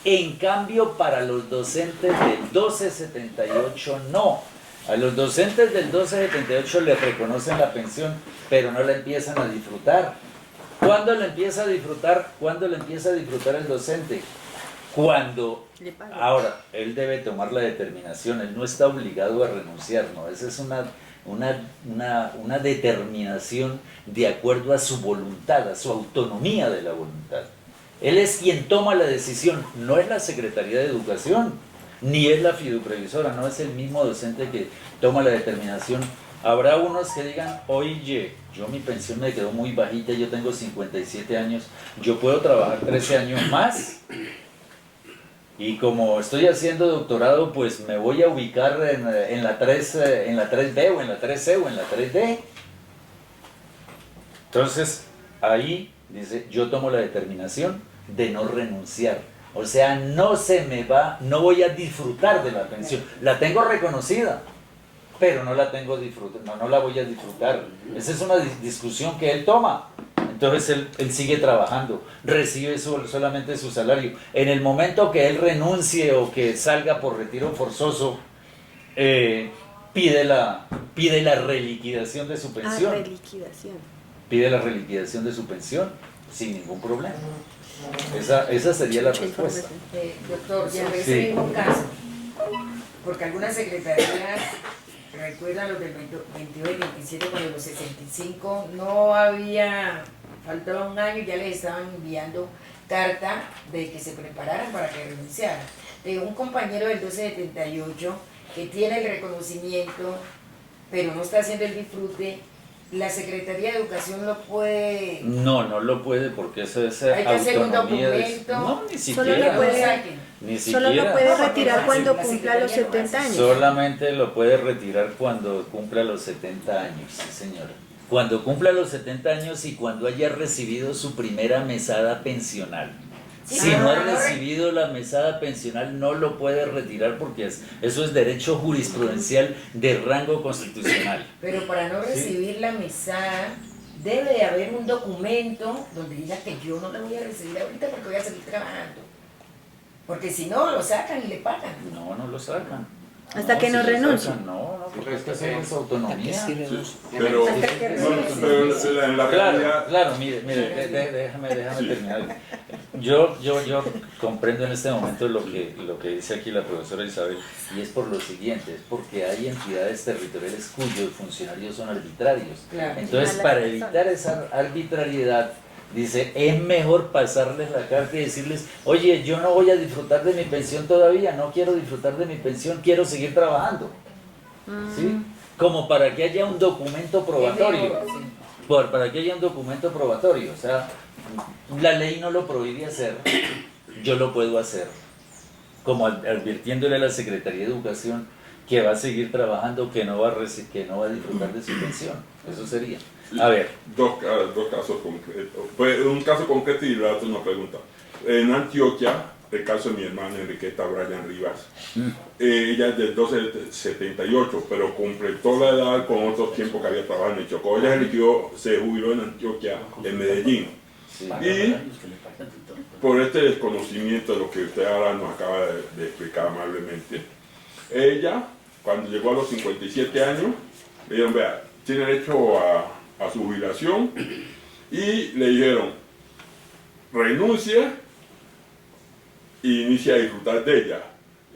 Speaker 1: En cambio, para los docentes del 1278 no. A los docentes del 1278 les reconocen la pensión, pero no la empiezan a disfrutar. ¿Cuándo la empieza a disfrutar? ¿Cuándo la empieza a disfrutar el docente? Cuando, ahora, él debe tomar la determinación, él no está obligado a renunciar, ¿no? Esa es una determinación de acuerdo a su voluntad, a su autonomía de la voluntad. Él es quien toma la decisión, no es la Secretaría de Educación, ni es la fiduprevisora, no es el mismo docente que toma la determinación. Habrá unos que digan, oye, yo mi pensión me quedó muy bajita, yo tengo 57 años, yo puedo trabajar 13 años más. Y como estoy haciendo doctorado, pues me voy a ubicar en la 3B o en la 3C o en la 3D. Entonces, ahí dice, yo tomo la determinación de no renunciar. O sea, no voy a disfrutar de la pensión. La tengo reconocida, pero no la voy a disfrutar. Esa es una discusión que él toma. Entonces él sigue trabajando, recibe solamente su salario. En el momento que él renuncie o que salga por retiro forzoso, pide la reliquidación de su pensión. Pide la reliquidación de su pensión sin ningún problema. Esa sería la respuesta.
Speaker 3: Doctor, sobre
Speaker 1: Sí.
Speaker 3: ese mismo caso, porque algunas secretarías, recuerdan los del 22 y 27, cuando los 65 no había, faltaba un año, ya les estaban enviando carta de que se prepararan para que renunciaran. Un compañero del 1278 que tiene el reconocimiento, pero no está haciendo el disfrute, la Secretaría de Educación lo puede...
Speaker 1: No lo puede porque eso es
Speaker 3: hay que hacer un
Speaker 1: autonomía
Speaker 3: documento.
Speaker 1: No, ni
Speaker 6: Solo
Speaker 1: siquiera.
Speaker 6: lo puede-
Speaker 3: saquen.
Speaker 1: Ni
Speaker 6: Solo
Speaker 1: siquiera.
Speaker 6: lo puede
Speaker 3: No, porque
Speaker 6: retirar
Speaker 3: la
Speaker 6: cuando
Speaker 3: Secretaría
Speaker 6: cumpla los
Speaker 3: no hace.
Speaker 6: 70 años.
Speaker 1: Solamente lo puede retirar cuando cumpla los 70 años, sí señora. Cuando cumpla los 70 años y cuando haya recibido su primera mesada pensional.
Speaker 3: Sí,
Speaker 1: Si no ha
Speaker 3: pero no
Speaker 1: recibido la mesada pensional, no lo puede retirar porque eso es derecho jurisprudencial de rango constitucional.
Speaker 3: Pero para no recibir la mesada, debe de haber un documento donde diga que yo no la voy a recibir ahorita porque voy a seguir trabajando. Porque si no, lo sacan y le pagan.
Speaker 1: No lo sacan.
Speaker 6: Hasta que no
Speaker 1: lo
Speaker 6: renuncie.
Speaker 1: sacan, No, porque es que eso es autonomía.
Speaker 7: Pero, en la realidad,
Speaker 1: Claro, mire, déjame terminar. Yo comprendo en este momento lo que dice aquí la profesora Isabel, y es por lo siguiente, es porque hay entidades territoriales cuyos funcionarios son arbitrarios.
Speaker 3: Claro.
Speaker 1: Entonces, para evitar esa arbitrariedad, dice, es mejor pasarles la carta y decirles, oye, yo no voy a disfrutar de mi pensión todavía, no quiero disfrutar de mi pensión, quiero seguir trabajando. ¿Sí? Como para que haya un documento probatorio. Para que haya un documento probatorio. O sea, la ley no lo prohíbe hacer, yo lo puedo hacer. Como advirtiéndole a la Secretaría de Educación que va a seguir trabajando, que no va a disfrutar de su pensión. Eso sería. A ver.
Speaker 7: dos casos concretos. Pues, un caso concreto y la otra una pregunta. En Antioquia, el caso de mi hermana Enriqueta Brian Rivas. Ella es del 1278, pero completó la edad con otro tiempo que había trabajado en el Chocó. Ella se jubiló en Antioquia, en Medellín.
Speaker 1: Sí.
Speaker 7: Y por este desconocimiento de lo que usted ahora nos acaba de explicar amablemente, ella, cuando llegó a los 57 años, le dijeron, vea, tiene derecho a su jubilación, y le dijeron, renuncia e inicia a disfrutar de ella.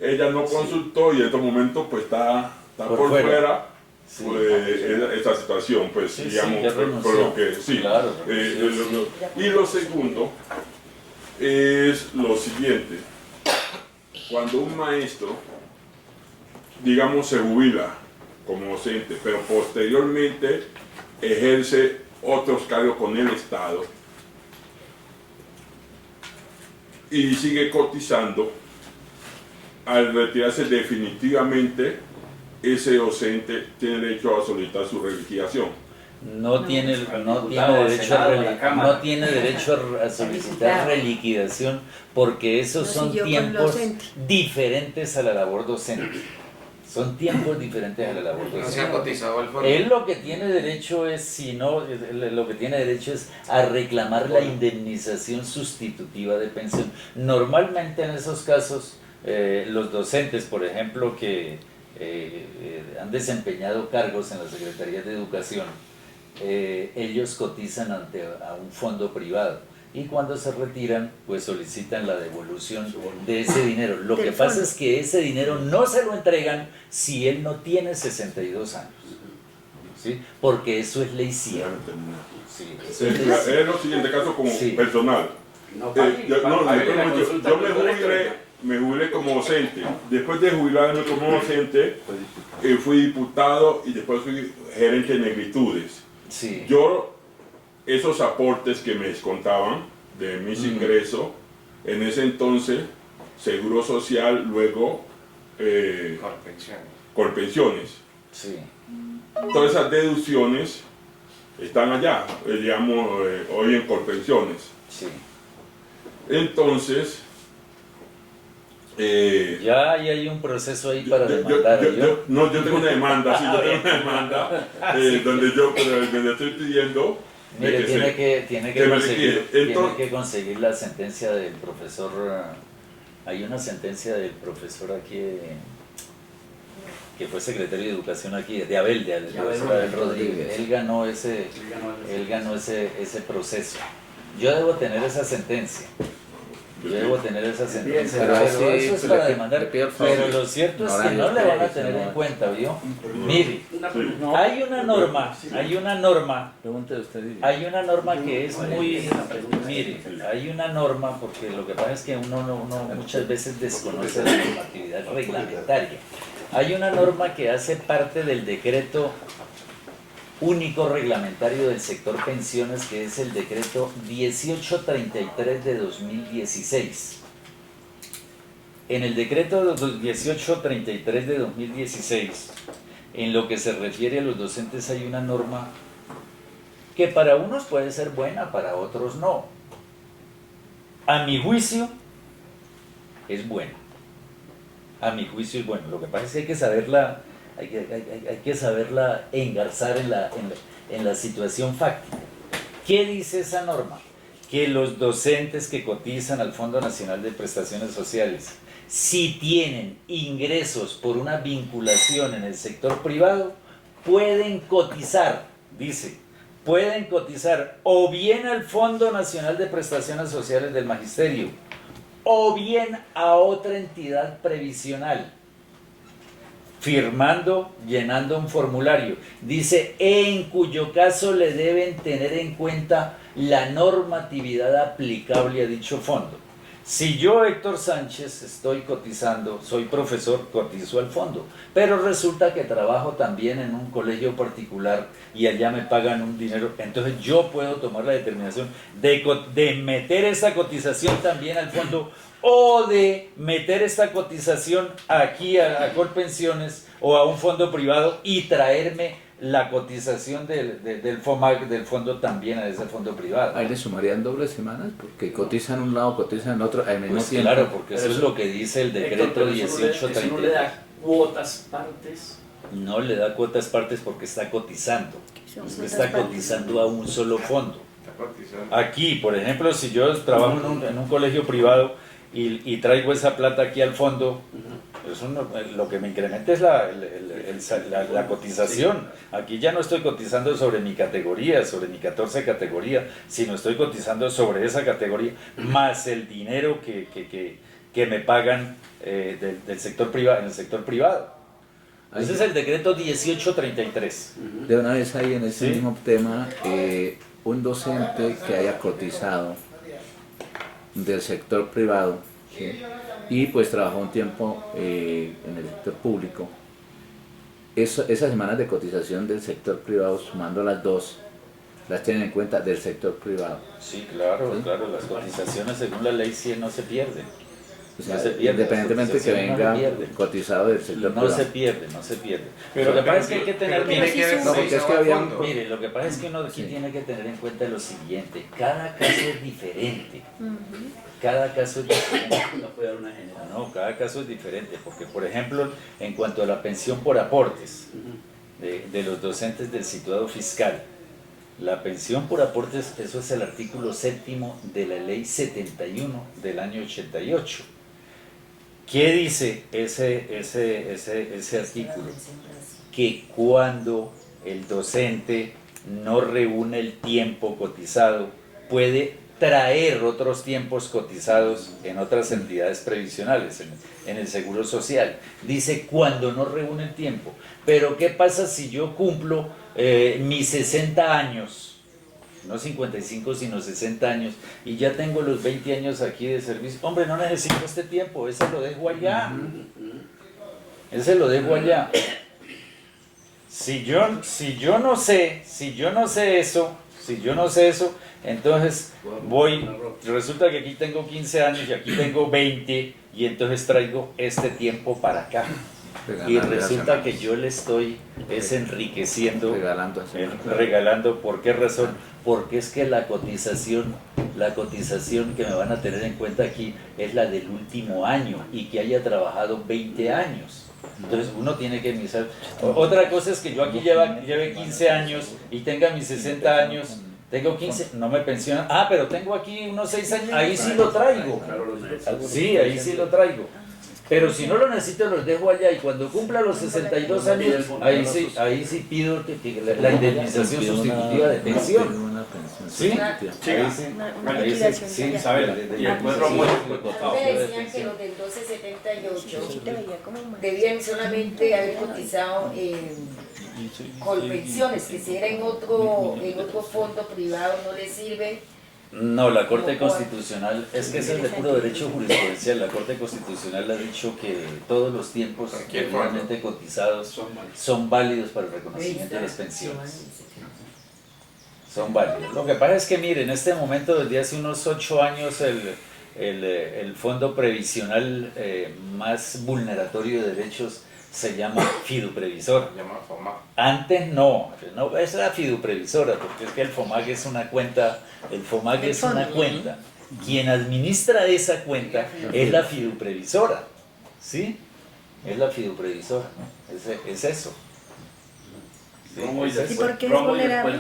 Speaker 7: Ella no consultó y en estos momentos pues está por fuera.
Speaker 1: Sí.
Speaker 7: Pues, esta situación, pues
Speaker 1: Sí,
Speaker 7: digamos,
Speaker 1: ya
Speaker 7: por lo que sí.
Speaker 1: Claro,
Speaker 7: Y lo segundo es lo siguiente: cuando un maestro, digamos, se jubila como docente, pero posteriormente ejerce otros cargos con el Estado y sigue cotizando, al retirarse definitivamente, ese docente tiene derecho a solicitar su reliquidación.
Speaker 1: no tiene
Speaker 8: diputado del
Speaker 1: derecho
Speaker 8: Senado, de la Cámara.
Speaker 1: no tiene derecho a solicitar reliquidación porque esos
Speaker 6: No,
Speaker 1: son
Speaker 6: si yo con
Speaker 1: tiempos
Speaker 6: docente.
Speaker 1: diferentes a la labor docente. Son tiempos diferentes a la labor
Speaker 5: No se ha
Speaker 1: docente.
Speaker 5: cotizado al fondo.
Speaker 1: Él lo que tiene derecho es, si no, lo que tiene derecho es a reclamar la indemnización sustitutiva de pensión. Normalmente en esos casos, los docentes, por ejemplo, que han desempeñado cargos en la Secretaría de Educación, ellos cotizan a un fondo privado. Y cuando se retiran, pues solicitan la devolución de ese dinero. Lo que
Speaker 6: Del
Speaker 1: pasa
Speaker 6: fondo.
Speaker 1: es que ese dinero no se lo entregan si él no tiene 62 años. ¿Sí? Porque eso es ley 100. Sí, eso es ley 100.
Speaker 7: Es lo siguiente caso como
Speaker 1: Sí.
Speaker 7: personal.
Speaker 8: No,
Speaker 7: Me jubilé como docente. Después de jubilarme como docente, fui diputado y después fui gerente de negritudes.
Speaker 1: Sí.
Speaker 7: Yo, esos aportes que me descontaban de mis ingresos, en ese entonces, Seguro Social, luego
Speaker 5: Colpensiones.
Speaker 7: Colpensiones.
Speaker 1: Sí.
Speaker 7: Todas esas deducciones están allá, digamos, hoy en Colpensiones.
Speaker 1: Sí.
Speaker 7: Entonces,
Speaker 1: Ya ahí hay un proceso ahí para demandar.
Speaker 7: yo tengo una demanda, sí, yo tengo una demanda donde estoy pidiendo de
Speaker 1: Mire,
Speaker 7: que
Speaker 1: tiene
Speaker 7: que
Speaker 1: que
Speaker 7: me
Speaker 1: conseguir,
Speaker 7: liquide. Entonces-
Speaker 1: tiene que conseguir la sentencia del profesor. Hay una sentencia del profesor aquí, que fue secretario de Educación aquí, de Abel, del profesor Abel Rodríguez. Él ganó ese proceso. Yo debo tener esa sentencia. Pero
Speaker 4: Pero
Speaker 1: eso
Speaker 4: así,
Speaker 1: es
Speaker 4: pues,
Speaker 1: para
Speaker 4: le
Speaker 1: demandar.
Speaker 4: pido el favor.
Speaker 1: Pero lo cierto es que
Speaker 4: Ahora
Speaker 1: no
Speaker 4: yo
Speaker 1: le van a
Speaker 4: creo,
Speaker 1: tener en
Speaker 4: no.
Speaker 1: cuenta, ¿vio? Mire,
Speaker 8: No,
Speaker 1: hay una norma
Speaker 4: Pregúntele usted.
Speaker 1: hay una norma que es muy, mire, hay una norma porque lo que pasa es que uno muchas veces desconoce la normatividad reglamentaria. Hay una norma que hace parte del decreto único reglamentario del sector pensiones, que es el decreto 1833 de 2016. En el decreto 1833 de 2016, en lo que se refiere a los docentes, hay una norma que para unos puede ser buena, para otros no. A mi juicio es buena. A mi juicio es bueno. Lo que pasa es que hay que saberla, hay que saberla engarzar en la situación fáctica. ¿Qué dice esa norma? Que los docentes que cotizan al Fondo Nacional de Prestaciones Sociales, si tienen ingresos por una vinculación en el sector privado, pueden cotizar, dice, pueden cotizar o bien al Fondo Nacional de Prestaciones Sociales del Magisterio, o bien a otra entidad previsional, firmando, llenando un formulario. Dice, en cuyo caso le deben tener en cuenta la normatividad aplicable a dicho fondo. Si yo, Héctor Sánchez, estoy cotizando, soy profesor, cotizo al fondo, pero resulta que trabajo también en un colegio particular y allá me pagan un dinero, entonces yo puedo tomar la determinación de meter esa cotización también al fondo, o de meter esta cotización aquí a Colpensiones o a un fondo privado y traerme la cotización del FOMAC, del fondo, también a ese fondo privado.
Speaker 4: Ahí le sumarían dobles semanas porque cotizan un lado, cotizan otro al mismo
Speaker 1: Pues
Speaker 4: tiempo.
Speaker 1: claro, porque eso
Speaker 8: Pero
Speaker 1: es
Speaker 8: eso-
Speaker 1: lo que dice el
Speaker 8: Héctor,
Speaker 1: decreto
Speaker 8: pero eso no le
Speaker 1: 1833.
Speaker 8: da cuotas, partes.
Speaker 1: No le da cuotas partes porque está cotizando.
Speaker 6: Son
Speaker 1: Es que
Speaker 6: cuotas
Speaker 1: está
Speaker 6: partes.
Speaker 1: cotizando a un solo fondo.
Speaker 5: Está cotizando.
Speaker 1: Aquí, por ejemplo, si yo trabajo en un colegio privado y traigo esa plata aquí al fondo, eso lo que me incrementa es la cotización. Aquí ya no estoy cotizando sobre mi categoría, sobre mi 14 categoría, sino estoy cotizando sobre esa categoría, más el dinero que me pagan del sector privado, en el sector privado. Ese es el decreto 1833.
Speaker 4: De una vez ahí en ese
Speaker 1: Sí.
Speaker 4: mismo tema, un docente que haya cotizado del sector privado, ¿sí? Y pues trabajó un tiempo en el sector público, esas semanas de cotización del sector privado, sumando las dos, las tienen en cuenta del sector privado.
Speaker 1: Sí, claro,
Speaker 4: ¿Sí?
Speaker 1: claro, las cotizaciones según la ley 100 no se pierden.
Speaker 4: O sea,
Speaker 1: No se pierde,
Speaker 4: independientemente
Speaker 1: la
Speaker 4: que
Speaker 1: cotización
Speaker 4: venga
Speaker 1: no se pierde.
Speaker 4: cotizado del sector
Speaker 1: No
Speaker 4: privado.
Speaker 1: se pierde, no se pierde.
Speaker 5: Pero
Speaker 1: Lo que pasa es que hay que tener,
Speaker 6: pero sí sube.
Speaker 4: No, porque es que había un-
Speaker 1: mire, lo que pasa es que uno aquí tiene que tener en cuenta lo siguiente, cada caso es diferente, cada caso es diferente.
Speaker 8: No puede dar una general.
Speaker 1: No, cada caso es diferente, porque por ejemplo, en cuanto a la pensión por aportes de los docentes del situado fiscal, la pensión por aportes, eso es el artículo 7º de la ley 71 del año 88. ¿Qué dice ese artículo? Que cuando el docente no reúne el tiempo cotizado, puede traer otros tiempos cotizados en otras entidades previsionales, en el Seguro Social. Dice cuando no reúne el tiempo. Pero ¿qué pasa si yo cumplo mis 60 años? No 55, sino 60 años, y ya tengo los 20 años aquí de servicio. Hombre, no necesito este tiempo, ese lo dejo allá. Ese lo dejo allá. Si yo no sé eso, entonces resulta que aquí tengo 15 años y aquí tengo 20, y entonces traigo este tiempo para acá. Y resulta que yo le estoy enriqueciendo, regalando. ¿Por qué razón? Porque es que la cotización que me van a tener en cuenta aquí es la del último año y que haya trabajado 20 años. Entonces uno tiene que mirar. Otra cosa es que yo aquí lleve 15 años y tenga mis 60 años, tengo 15, no me pensionan. Ah, pero tengo aquí unos 6 años, ahí sí lo traigo. Sí, ahí sí lo traigo. Pero si no lo necesito, los dejo allá, y cuando cumpla los 62 años, ahí sí pido que la indemnización sustitutiva de pensión. ¿Sí? Ahí sí.
Speaker 6: Una
Speaker 1: Ahí
Speaker 6: liquidación
Speaker 1: sí,
Speaker 6: ya.
Speaker 1: sabe.
Speaker 5: Y el cuadro muestra
Speaker 3: Ustedes decían que los del 1278
Speaker 6: Sí, te veía como más.
Speaker 3: debían solamente haber cotizado Colpensiones, que si era en otro fondo privado no les sirve.
Speaker 1: No, la Corte Constitucional, es que ese es de puro derecho jurisprudencial. La Corte Constitucional ha dicho que todos los tiempos regularmente cotizados son válidos para el reconocimiento de las pensiones. Son válidos. Lo que pasa es que, mire, en este momento, desde hace unos 8 años, el fondo previsional más vulneratorio de derechos se llama fiduprevisor.
Speaker 5: Llama FOMA.
Speaker 1: Antes no es la fiduprevisora, porque es que el FOMAG es una cuenta, Quien administra esa cuenta es la fiduprevisora, ¿sí? Es la fiduprevisora, es eso. Sí,
Speaker 8: Romo y
Speaker 1: es eso.
Speaker 6: ¿Y por qué es
Speaker 8: Romo y
Speaker 6: vulnerable?
Speaker 8: después